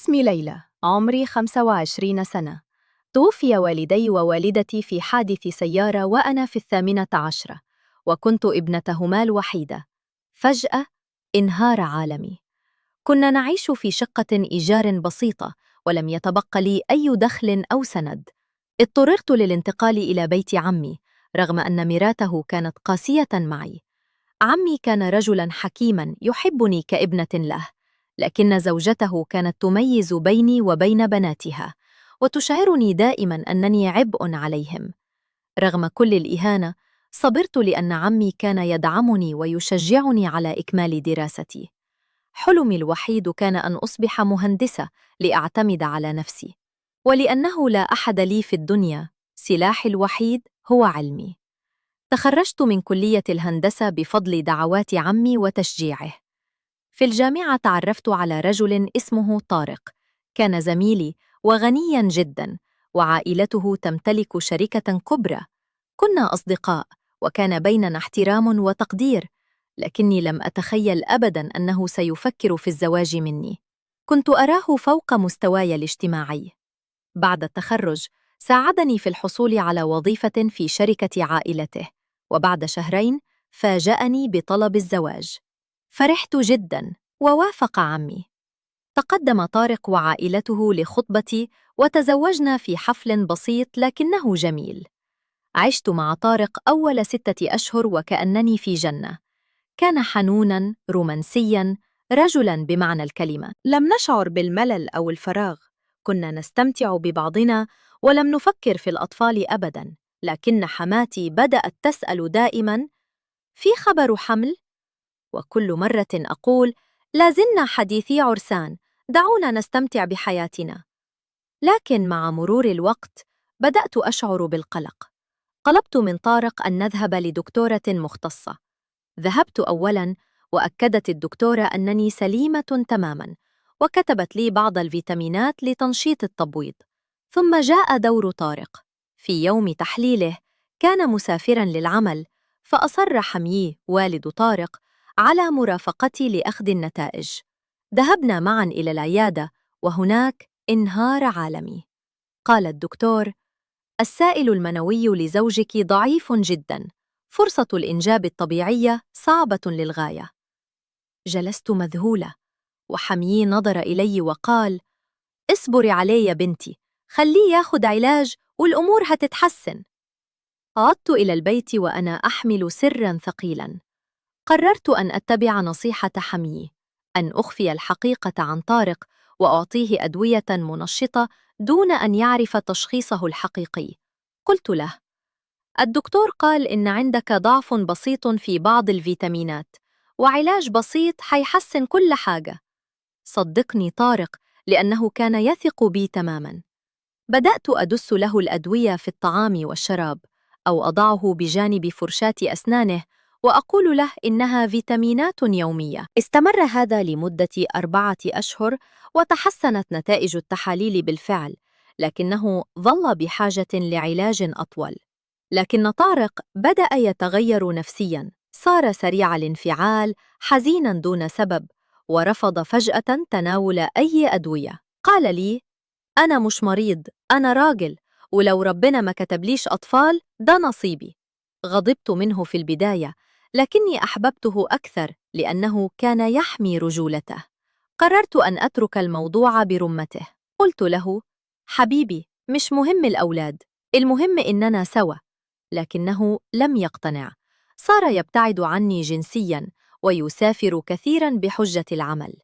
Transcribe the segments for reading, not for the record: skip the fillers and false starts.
اسمي ليلى، عمري 25 سنة. توفي والدي ووالدتي في حادث سيارة وأنا في 18، وكنت ابنتهما الوحيدة. فجأة انهار عالمي. كنا نعيش في شقة إيجار بسيطة، ولم يتبق لي أي دخل أو سند. اضطررت للانتقال إلى بيت عمي، رغم أن ميراته كانت قاسية معي. عمي كان رجلاً حكيماً يحبني كابنة له، لكن زوجته كانت تميز بيني وبين بناتها، وتشعرني دائماً أنني عبء عليهم. رغم كل الإهانة، صبرت لأن عمي كان يدعمني ويشجعني على إكمال دراستي. حلمي الوحيد كان أن أصبح مهندسة لأعتمد على نفسي، ولأنه لا أحد لي في الدنيا، سلاحي الوحيد هو علمي. تخرجت من كلية الهندسة بفضل دعوات عمي وتشجيعه. في الجامعة تعرفت على رجل اسمه طارق، كان زميلي وغنياً جداً، وعائلته تمتلك شركة كبرى. كنا أصدقاء، وكان بيننا احترام وتقدير، لكني لم أتخيل أبداً أنه سيفكر في الزواج مني. كنت أراه فوق مستواي الاجتماعي. بعد التخرج ساعدني في الحصول على وظيفة في شركة عائلته، وبعد شهرين فاجأني بطلب الزواج. فرحت جداً ووافق عمي. تقدم طارق وعائلته لخطبتي، وتزوجنا في حفل بسيط لكنه جميل. عشت مع طارق أول 6 أشهر وكأنني في جنة. كان حنوناً، رومانسياً، رجلاً بمعنى الكلمة. لم نشعر بالملل أو الفراغ، كنا نستمتع ببعضنا ولم نفكر في الأطفال أبداً. لكن حماتي بدأت تسأل دائماً: في خبر حمل؟ وكل مرة أقول: لازلنا حديثي عرسان، دعونا نستمتع بحياتنا. لكن مع مرور الوقت بدأت أشعر بالقلق. طلبت من طارق أن نذهب لدكتورة مختصة. ذهبت أولاً، وأكدت الدكتورة أنني سليمة تماماً، وكتبت لي بعض الفيتامينات لتنشيط التبويض. ثم جاء دور طارق. في يوم تحليله كان مسافراً للعمل، فأصر حميي والد طارق على مرافقتي لأخذ النتائج. ذهبنا معاً إلى العيادة، وهناك انهار عالمي. قال الدكتور: السائل المنوي لزوجك ضعيف جداً، فرصة الإنجاب الطبيعية صعبة للغاية. جلست مذهولة، وحميي نظر إلي وقال: اصبري عليه يا بنتي، خليه ياخد علاج والأمور هتتحسن. عدت إلى البيت وأنا أحمل سراً ثقيلاً. قررت أن أتبع نصيحة حميي، أن أخفي الحقيقة عن طارق وأعطيه أدوية منشطة دون أن يعرف تشخيصه الحقيقي. قلت له: الدكتور قال إن عندك ضعف بسيط في بعض الفيتامينات، وعلاج بسيط حيحسن كل حاجة. صدقني طارق، لأنه كان يثق بي تماماً. بدأت أدس له الأدوية في الطعام والشراب، أو أضعه بجانب فرشاة أسنانه وأقول له إنها فيتامينات يومية. استمر هذا لمدة 4 أشهر، وتحسنت نتائج التحاليل بالفعل، لكنه ظل بحاجة لعلاج أطول. لكن طارق بدأ يتغير نفسياً، صار سريع الانفعال، حزيناً دون سبب، ورفض فجأة تناول أي أدوية. قال لي: أنا مش مريض، أنا راجل، ولو ربنا ما كتبليش أطفال ده نصيبي. غضبت منه في البداية، لكني أحببته أكثر لأنه كان يحمي رجولته. قررت أن أترك الموضوع برمته. قلت له: حبيبي، مش مهم الأولاد، المهم إننا سوا. لكنه لم يقتنع. صار يبتعد عني جنسياً، ويسافر كثيراً بحجة العمل.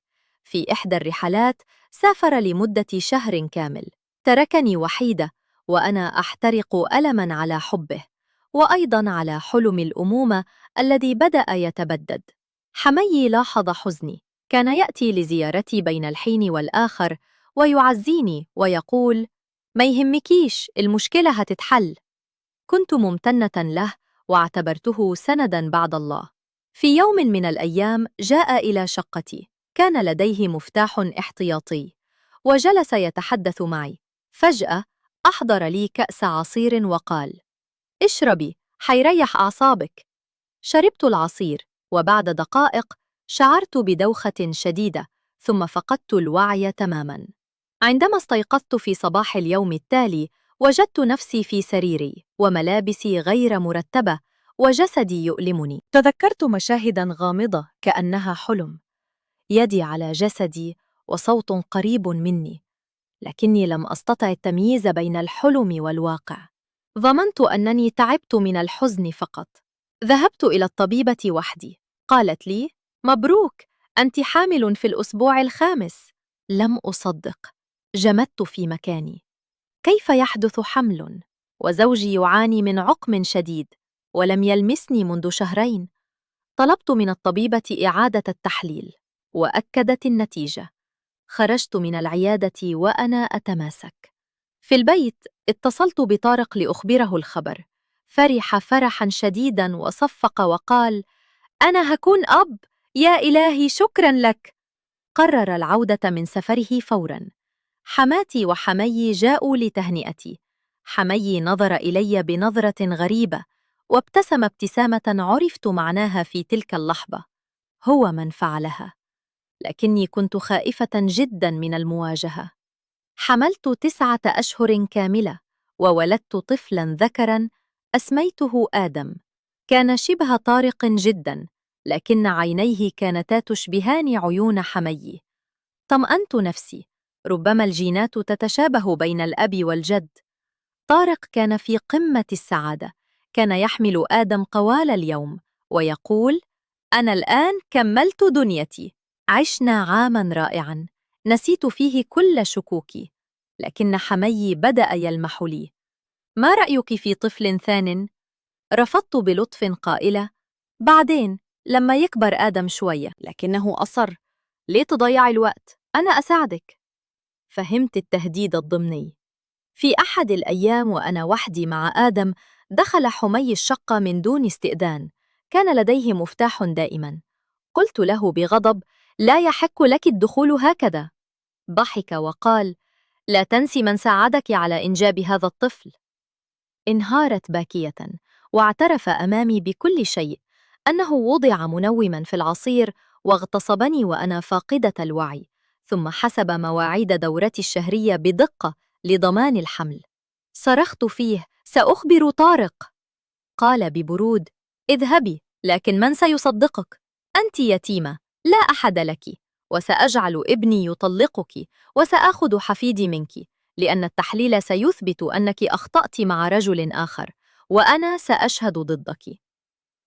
في إحدى الرحلات سافر لمدة شهر كامل. تركني وحيدة، وأنا أحترق ألماً على حبه، وأيضاً على حلم الأمومة الذي بدأ يتبدد. حميي لاحظ حزني، كان يأتي لزيارتي بين الحين والآخر، ويعزيني ويقول: ما يهمكيش، المشكلة هتتحل. كنت ممتنة له، واعتبرته سنداً بعد الله. في يوم من الأيام جاء إلى شقتي، كان لديه مفتاح احتياطي، وجلس يتحدث معي. فجأة أحضر لي كأس عصير وقال: اشربي، حيريح أعصابك. شربت العصير، وبعد دقائق شعرت بدوخة شديدة، ثم فقدت الوعي تماماً. عندما استيقظت في صباح اليوم التالي، وجدت نفسي في سريري وملابسي غير مرتبة وجسدي يؤلمني. تذكرت مشاهداً غامضة كأنها حلم، يدي على جسدي وصوت قريب مني، لكني لم أستطع التمييز بين الحلم والواقع. ظننت أنني تعبت من الحزن فقط. ذهبت إلى الطبيبة وحدي. قالت لي: مبروك، أنت حامل في الأسبوع الخامس. لم أصدق. جمدت في مكاني. كيف يحدث حمل وزوجي يعاني من عقم شديد ولم يلمسني منذ شهرين؟ طلبت من الطبيبة إعادة التحليل وأكدت النتيجة. خرجت من العيادة وأنا أتماسك. في البيت اتصلت بطارق لأخبره الخبر. فرح فرحا شديدا وصفق وقال: أنا هكون أب، يا إلهي شكرا لك. قرر العودة من سفره فورا. حماتي وحمي جاءوا لتهنئتي. حمي نظر إلي بنظرة غريبة وابتسم ابتسامة عرفت معناها في تلك اللحظة. هو من فعلها. لكني كنت خائفة جدا من المواجهة. حملت 9 أشهر كاملة وولدت طفلا ذكرا أسميته آدم. كان شبه طارق جدا، لكن عينيه كانتا تشبهان عيون حمي. طمأنت نفسي، ربما الجينات تتشابه بين الأب والجد. طارق كان في قمة السعادة. كان يحمل آدم طوال اليوم ويقول: أنا الآن كملت دنيتي. عشنا عاماً رائعاً، نسيت فيه كل شكوكي. لكن حمي بدأ يلمح لي: ما رأيك في طفل ثان؟ رفضت بلطف قائلة: بعدين لما يكبر آدم شوية. لكنه أصر: ليه تضيع الوقت؟ أنا أساعدك. فهمت التهديد الضمني. في أحد الأيام وأنا وحدي مع آدم، دخل حمي الشقة من دون استئذان. كان لديه مفتاح دائما. قلت له بغضب: لا يحق لك الدخول هكذا. ضحك وقال: لا تنسي من ساعدك على إنجاب هذا الطفل. انهارت باكية واعترف أمامي بكل شيء، أنه وضع منوما في العصير واغتصبني وأنا فاقدة الوعي، ثم حسب مواعيد دورتي الشهرية بدقة لضمان الحمل. صرخت فيه: سأخبر طارق. قال ببرود: اذهبي، لكن من سيصدقك؟ أنت يتيمة، لا أحد لك، وسأجعل ابني يطلقك وسآخذ حفيدي منك، لأن التحليل سيثبت أنك أخطأت مع رجل آخر، وأنا سأشهد ضدك.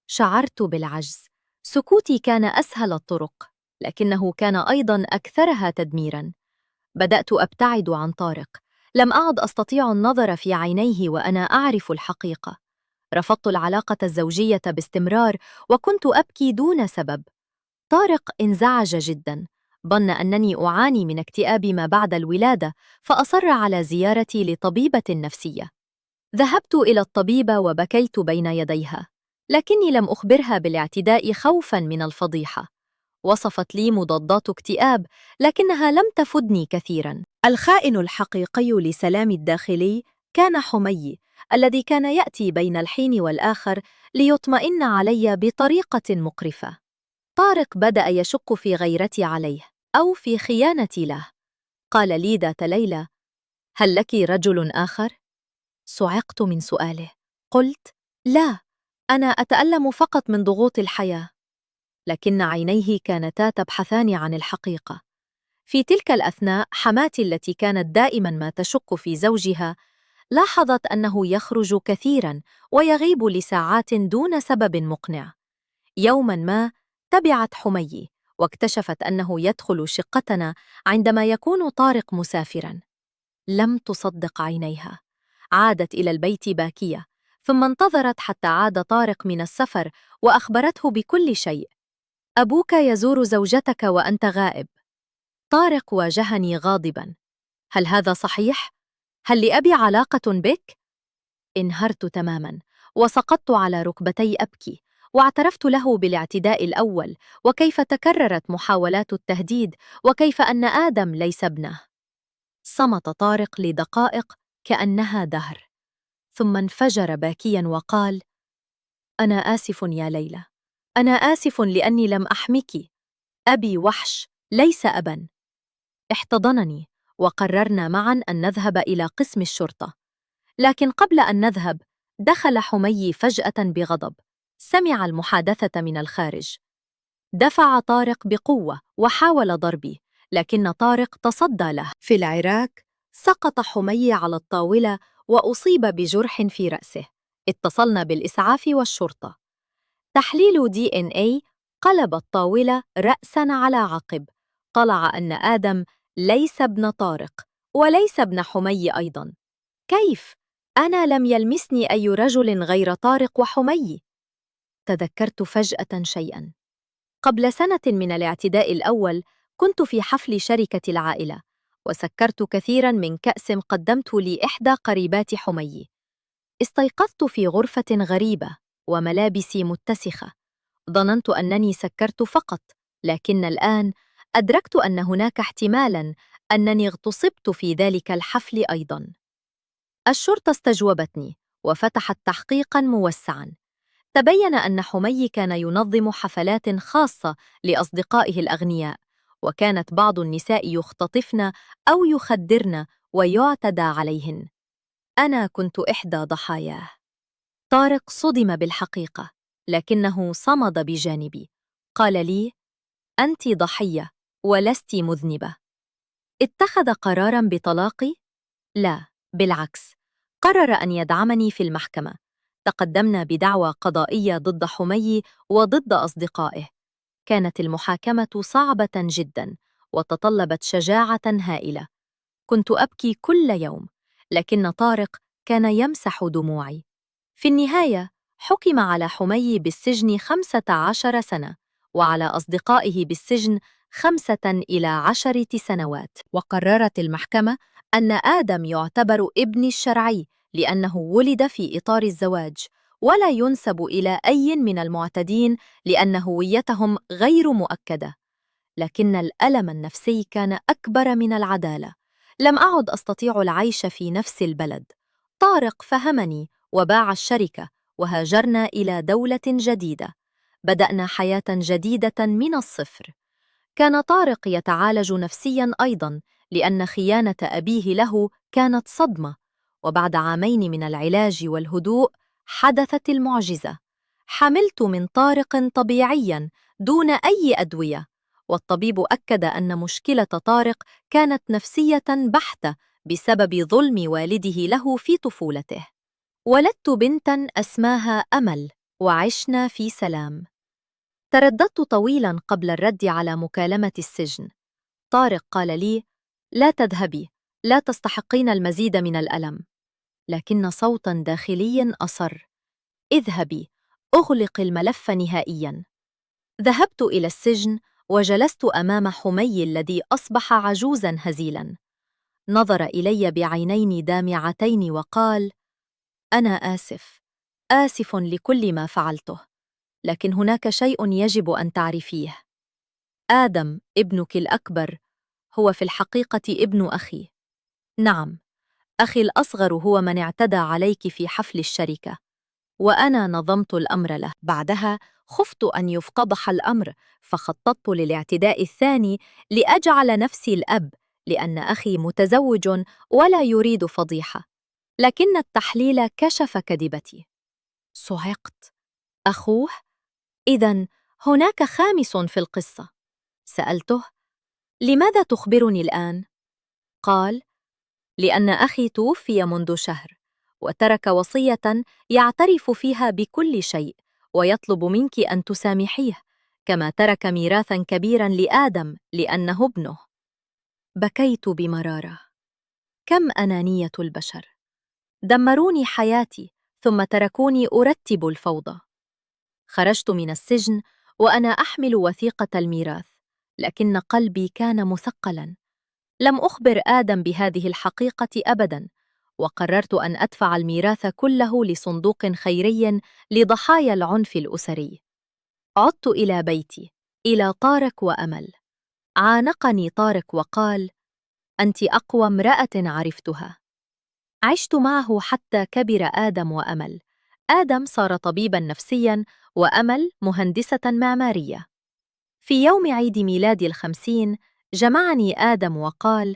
شعرت بالعجز. سكوتي كان أسهل الطرق، لكنه كان أيضاً أكثرها تدميراً. بدأت أبتعد عن طارق. لم أعد أستطيع النظر في عينيه وأنا أعرف الحقيقة. رفضت العلاقة الزوجية باستمرار وكنت أبكي دون سبب. طارق انزعج جدا، ظن أنني أعاني من اكتئاب ما بعد الولادة، فأصر على زيارتي لطبيبة نفسية. ذهبت إلى الطبيبة وبكيت بين يديها، لكني لم أخبرها بالاعتداء خوفا من الفضيحة. وصفت لي مضادات اكتئاب، لكنها لم تفدني كثيرا. الخائن الحقيقي لسلامي الداخلي كان حمي، الذي كان يأتي بين الحين والآخر ليطمئن علي بطريقة مقرفة. طارق بدأ يشك في غيرتي عليه أو في خيانتي له. قال لي ذات ليلة: هل لك رجل آخر؟ صعقت من سؤاله. قلت: لا، أنا أتألم فقط من ضغوط الحياة. لكن عينيه كانتا تبحثان عن الحقيقة. في تلك الأثناء حماتي التي كانت دائما ما تشك في زوجها لاحظت أنه يخرج كثيرا ويغيب لساعات دون سبب مقنع. يوما ما تبعت حمي واكتشفت أنه يدخل شقتنا عندما يكون طارق مسافرا. لم تصدق عينيها. عادت إلى البيت باكية، ثم انتظرت حتى عاد طارق من السفر وأخبرته بكل شيء. أبوك يزور زوجتك وأنت غائب. طارق واجهني غاضبا: هل هذا صحيح؟ هل لأبي علاقة بك؟ انهرت تماما وسقطت على ركبتي أبكي، واعترفت له بالاعتداء الأول وكيف تكررت محاولات التهديد وكيف أن آدم ليس ابنه. صمت طارق لدقائق كأنها دهر، ثم انفجر باكيا وقال: أنا آسف يا ليلى، أنا آسف لأني لم أحمك. أبي وحش ليس أبا. احتضنني وقررنا معا أن نذهب إلى قسم الشرطة. لكن قبل أن نذهب، دخل حمي فجأة بغضب. سمع المحادثة من الخارج. دفع طارق بقوة وحاول ضربي، لكن طارق تصدى له. في العراك، سقط حمي على الطاولة وأصيب بجرح في رأسه. اتصلنا بالإسعاف والشرطة. تحليل DNA قلب الطاولة رأساً على عقب. طلع أن آدم ليس ابن طارق، وليس ابن حمي أيضاً. كيف؟ أنا لم يلمسني أي رجل غير طارق وحمي. تذكرت فجأة شيئاً. قبل سنة من الاعتداء الأول، كنت في حفل شركة العائلة، وسكرت كثيراً من كأس قدمت لإحدى قريبات حمي. استيقظت في غرفة غريبة وملابسي متسخة. ظننت أنني سكرت فقط، لكن الآن أدركت أن هناك احتمالاً أنني اغتصبت في ذلك الحفل أيضاً. الشرطة استجوبتني وفتحت تحقيقاً موسعاً. تبين أن حمي كان ينظم حفلات خاصة لأصدقائه الأغنياء، وكانت بعض النساء يختطفن أو يخدرن ويعتدى عليهن. أنا كنت إحدى ضحاياه. طارق صدم بالحقيقة، لكنه صمد بجانبي. قال لي: أنت ضحية ولست مذنبة. اتخذ قراراً بطلاقي؟ لا، بالعكس، قرر أن يدعمني في المحكمة. تقدمنا بدعوى قضائية ضد حمي وضد أصدقائه. كانت المحاكمة صعبة جداً وتطلبت شجاعة هائلة. كنت أبكي كل يوم، لكن طارق كان يمسح دموعي. في النهاية، حكم على حمي بالسجن 15 سنة، وعلى أصدقائه بالسجن 5 إلى 10 سنوات. وقررت المحكمة أن آدم يعتبر ابني الشرعي لأنه ولد في إطار الزواج، ولا ينسب إلى أي من المعتدين لأن هويتهم غير مؤكدة. لكن الألم النفسي كان أكبر من العدالة. لم أعد أستطيع العيش في نفس البلد. طارق فهمني وباع الشركة، وهاجرنا إلى دولة جديدة. بدأنا حياة جديدة من الصفر. كان طارق يتعالج نفسياً أيضاً، لأن خيانة أبيه له كانت صدمة. وبعد عامين من العلاج والهدوء، حدثت المعجزة. حملت من طارق طبيعياً دون أي أدوية، والطبيب أكد أن مشكلة طارق كانت نفسية بحتة بسبب ظلم والده له في طفولته. ولدت بنتاً اسماها أمل، وعشنا في سلام. ترددت طويلاً قبل الرد على مكالمة السجن. طارق قال لي: لا تذهبي، لا تستحقين المزيد من الألم. لكن صوتاً داخلي أصر: اذهبي، أغلق الملف نهائياً. ذهبت إلى السجن وجلست أمام حمي الذي أصبح عجوزاً هزيلاً. نظر إلي بعينين دامعتين وقال: أنا آسف، آسف لكل ما فعلته، لكن هناك شيء يجب أن تعرفيه. آدم ابنك الأكبر هو في الحقيقة ابن أخي. نعم، أخي الأصغر هو من اعتدى عليك في حفل الشركة، وأنا نظمت الأمر له. بعدها خفت أن يفتضح الأمر، فخططت للاعتداء الثاني لأجعل نفسي الأب، لأن أخي متزوج ولا يريد فضيحة. لكن التحليل كشف كذبتي. صعقت. أخوه؟ إذن هناك خامس في القصة. سألته: لماذا تخبرني الآن؟ قال: لأن أخي توفي منذ شهر، وترك وصية يعترف فيها بكل شيء، ويطلب منك أن تسامحيه، كما ترك ميراثاً كبيراً لآدم لأنه ابنه. بكيت بمرارة. كم أنانية البشر! دمروني حياتي ثم تركوني أرتب الفوضى. خرجت من السجن وأنا أحمل وثيقة الميراث، لكن قلبي كان مثقلاً. لم أخبر آدم بهذه الحقيقة أبداً، وقررت أن أدفع الميراث كله لصندوق خيري لضحايا العنف الأسري. عدت إلى بيتي، إلى طارق وأمل. عانقني طارق وقال: أنت أقوى امرأة عرفتها. عشت معه حتى كبر آدم وأمل. آدم صار طبيباً نفسياً، وأمل مهندسة معمارية. في يوم عيد ميلادي 50 جمعني آدم وقال: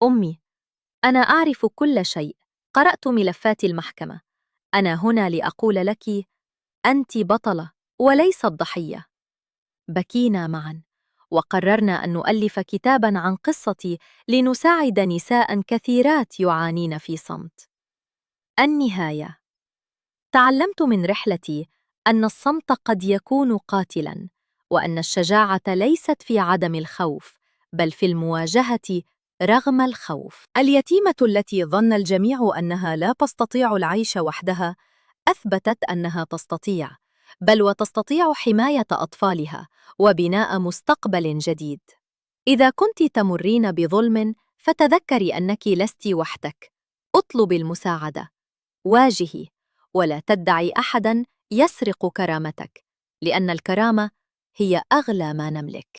أمي، أنا أعرف كل شيء. قرأت ملفات المحكمة. أنا هنا لأقول لك: أنت بطلة وليست ضحية. بكينا معا، وقررنا أن نؤلف كتابا عن قصتي لنساعد نساء كثيرات يعانين في صمت. النهاية: تعلمت من رحلتي أن الصمت قد يكون قاتلاً، وأن الشجاعة ليست في عدم الخوف، بل في المواجهة رغم الخوف. اليتيمة التي ظن الجميع أنها لا تستطيع العيش وحدها أثبتت أنها تستطيع، بل وتستطيع حماية أطفالها وبناء مستقبل جديد. إذا كنت تمرين بظلم، فتذكري أنك لست وحدك. اطلبي المساعدة، واجهي، ولا تدعي أحداً يسرق كرامتك، لأن الكرامة هي أغلى ما نملك.